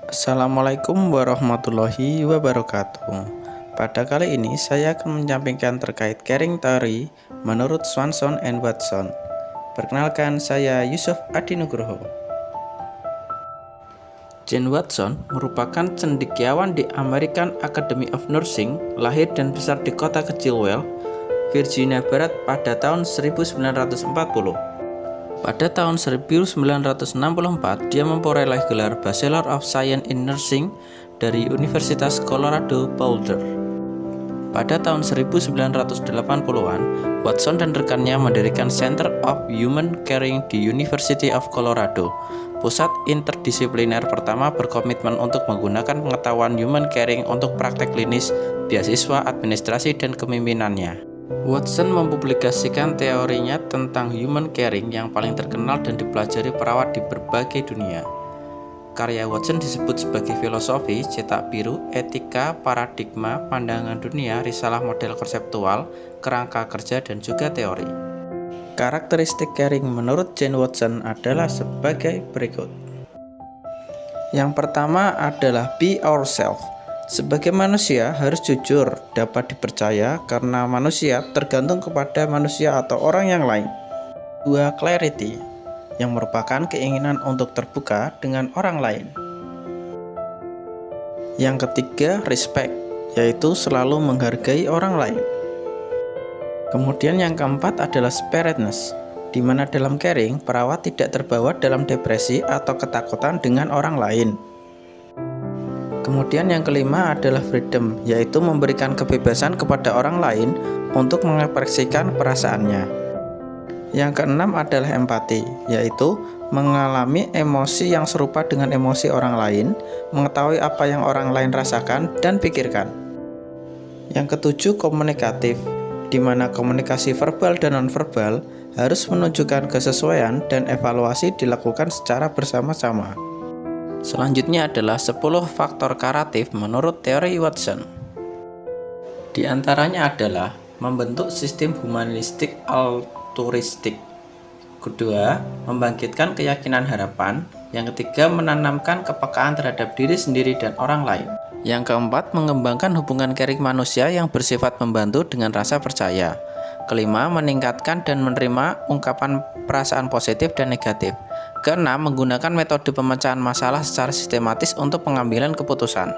Assalamualaikum warahmatullahi wabarakatuh. Pada kali ini saya akan menyampaikan terkait caring theory menurut Swanson and Watson. Perkenalkan, saya Yusuf Adi Nugroho. Jane Watson merupakan cendekiawan di American Academy of Nursing, lahir dan besar di kota kecil Well, Virginia Barat pada tahun 1940. Pada tahun 1964, dia memperoleh gelar Bachelor of Science in Nursing dari Universitas Colorado Boulder. Pada tahun 1980-an, Watson dan rekannya mendirikan Center of Human Caring di University of Colorado, pusat interdisipliner pertama berkomitmen untuk menggunakan pengetahuan human caring untuk praktek klinis, beasiswa, administrasi, dan kepemimpinannya. Watson mempublikasikan teorinya tentang human caring yang paling terkenal dan dipelajari perawat di berbagai dunia. Karya Watson disebut sebagai filosofi, cetak biru, etika, paradigma, pandangan dunia, risalah model konseptual, kerangka kerja, dan juga teori. Karakteristik caring menurut Jane Watson adalah sebagai berikut. Yang pertama adalah be ourselves. Sebagai manusia harus jujur, dapat dipercaya karena manusia tergantung kepada manusia atau orang yang lain. 2. Clarity, yang merupakan keinginan untuk terbuka dengan orang lain. Yang ketiga, respect, yaitu selalu menghargai orang lain. Kemudian yang keempat adalah sparedness, di mana dalam caring, perawat tidak terbawa dalam depresi atau ketakutan dengan orang lain. Kemudian yang kelima adalah freedom, yaitu memberikan kebebasan kepada orang lain untuk mengekspresikan perasaannya. Yang keenam adalah empati, yaitu mengalami emosi yang serupa dengan emosi orang lain, mengetahui apa yang orang lain rasakan dan pikirkan. Yang ketujuh, komunikatif, di mana komunikasi verbal dan nonverbal harus menunjukkan kesesuaian dan evaluasi dilakukan secara bersama-sama. Selanjutnya adalah 10 faktor karatif menurut teori Watson. Di antaranya adalah membentuk sistem humanistik altruistik. Kedua, membangkitkan keyakinan harapan. Yang ketiga, menanamkan kepekaan terhadap diri sendiri dan orang lain. Yang keempat, mengembangkan hubungan caring manusia yang bersifat membantu dengan rasa percaya. Kelima, meningkatkan dan menerima ungkapan perasaan positif dan negatif. Keenam, menggunakan metode pemecahan masalah secara sistematis untuk pengambilan keputusan.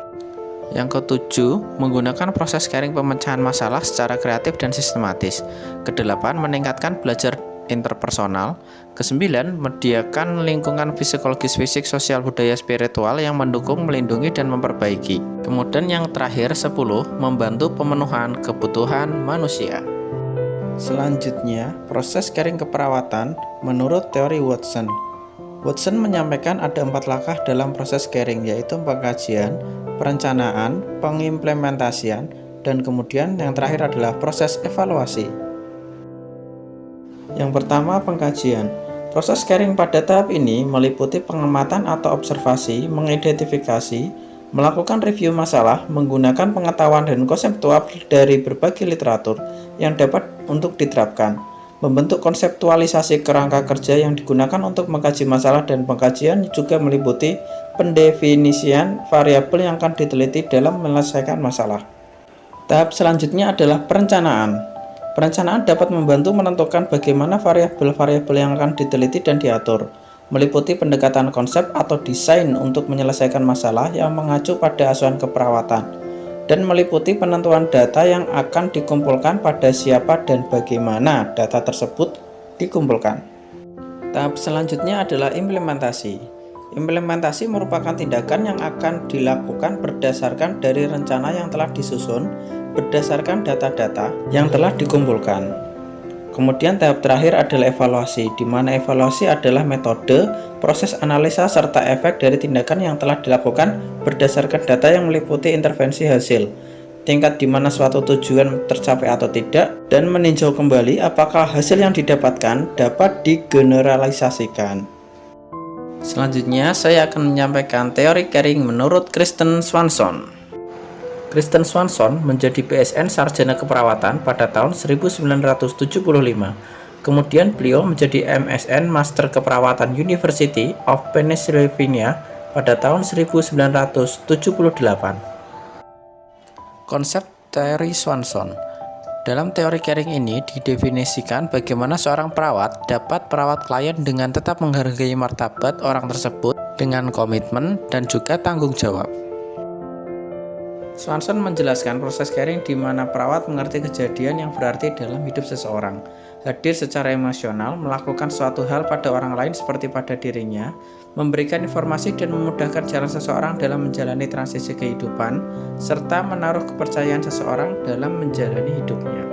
Yang ketujuh, menggunakan proses caring pemecahan masalah secara kreatif dan sistematis. Kedelapan, meningkatkan belajar interpersonal. Kesembilan, menyediakan lingkungan psikologis, fisik, sosial, budaya, spiritual yang mendukung, melindungi, dan memperbaiki. Kemudian yang terakhir 10, membantu pemenuhan kebutuhan manusia. Selanjutnya, proses caring keperawatan menurut teori Watson. Watson menyampaikan ada 4 langkah dalam proses caring, yaitu pengkajian, perencanaan, pengimplementasian, dan kemudian yang terakhir adalah proses evaluasi. Yang pertama, pengkajian. Proses caring pada tahap ini meliputi pengamatan atau observasi, mengidentifikasi, melakukan review masalah, menggunakan pengetahuan dan konseptual dari berbagai literatur yang dapat untuk diterapkan, membentuk konseptualisasi kerangka kerja yang digunakan untuk mengkaji masalah, dan pengkajian juga meliputi pendefinisian variabel yang akan diteliti dalam menyelesaikan masalah. Tahap selanjutnya adalah perencanaan. Perencanaan dapat membantu menentukan bagaimana variabel-variabel yang akan diteliti dan diatur, meliputi pendekatan konsep atau desain untuk menyelesaikan masalah yang mengacu pada asuhan keperawatan, dan meliputi penentuan data yang akan dikumpulkan pada siapa dan bagaimana data tersebut dikumpulkan. Tahap selanjutnya adalah implementasi. Implementasi merupakan tindakan yang akan dilakukan berdasarkan dari rencana yang telah disusun, berdasarkan data-data yang telah dikumpulkan. Kemudian tahap terakhir adalah evaluasi, di mana evaluasi adalah metode, proses analisa, serta efek dari tindakan yang telah dilakukan berdasarkan data yang meliputi intervensi hasil, tingkat di mana suatu tujuan tercapai atau tidak, dan meninjau kembali apakah hasil yang didapatkan dapat digeneralisasikan. Selanjutnya, saya akan menyampaikan teori caring menurut Kristen Swanson. Kristen Swanson menjadi BSN Sarjana Keperawatan pada tahun 1975. Kemudian beliau menjadi MSN Master Keperawatan University of Pennsylvania pada tahun 1978. Konsep teori Swanson. Dalam teori caring ini didefinisikan bagaimana seorang perawat dapat merawat klien dengan tetap menghargai martabat orang tersebut dengan komitmen dan juga tanggung jawab. Swanson menjelaskan proses caring di mana perawat mengerti kejadian yang berarti dalam hidup seseorang, hadir secara emosional, melakukan suatu hal pada orang lain seperti pada dirinya, memberikan informasi dan memudahkan jalan seseorang dalam menjalani transisi kehidupan, serta menaruh kepercayaan seseorang dalam menjalani hidupnya.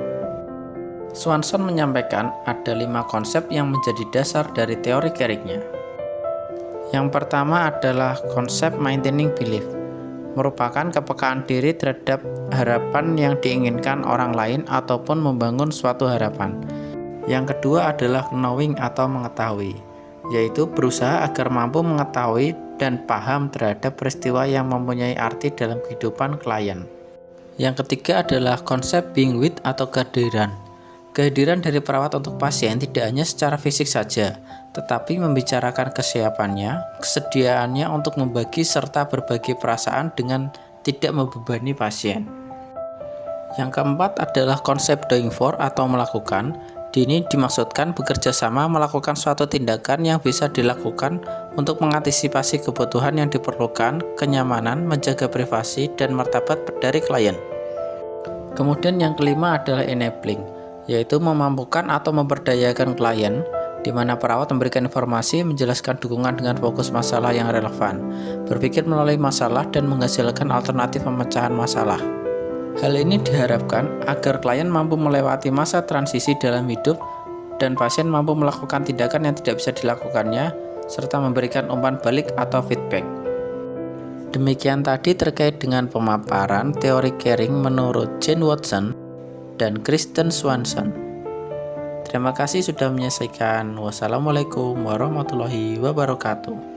Swanson menyampaikan ada 5 konsep yang menjadi dasar dari teori caringnya. Yang pertama adalah konsep maintaining belief, merupakan kepekaan diri terhadap harapan yang diinginkan orang lain ataupun membangun suatu harapan. Yang kedua adalah knowing atau mengetahui, yaitu berusaha agar mampu mengetahui dan paham terhadap peristiwa yang mempunyai arti dalam kehidupan klien. Yang ketiga adalah konsep being with atau kehadiran. Kehadiran dari perawat untuk pasien tidak hanya secara fisik saja, tetapi membicarakan kesiapannya, kesediaannya untuk membagi serta berbagi perasaan dengan tidak membebani pasien. Yang keempat adalah konsep doing for atau melakukan. Ini dimaksudkan bekerja sama melakukan suatu tindakan yang bisa dilakukan untuk mengantisipasi kebutuhan yang diperlukan, kenyamanan, menjaga privasi, dan martabat dari klien. Kemudian yang kelima adalah enabling, yaitu memampukan atau memberdayakan klien, di mana perawat memberikan informasi, menjelaskan dukungan dengan fokus masalah yang relevan, berpikir melalui masalah, dan menghasilkan alternatif pemecahan masalah. Hal ini diharapkan agar klien mampu melewati masa transisi dalam hidup dan pasien mampu melakukan tindakan yang tidak bisa dilakukannya, serta memberikan umpan balik atau feedback. Demikian tadi terkait dengan pemaparan teori caring menurut Jane Watson dan Kristen Swanson. Terima kasih sudah menyaksikan. Wassalamualaikum warahmatullahi wabarakatuh.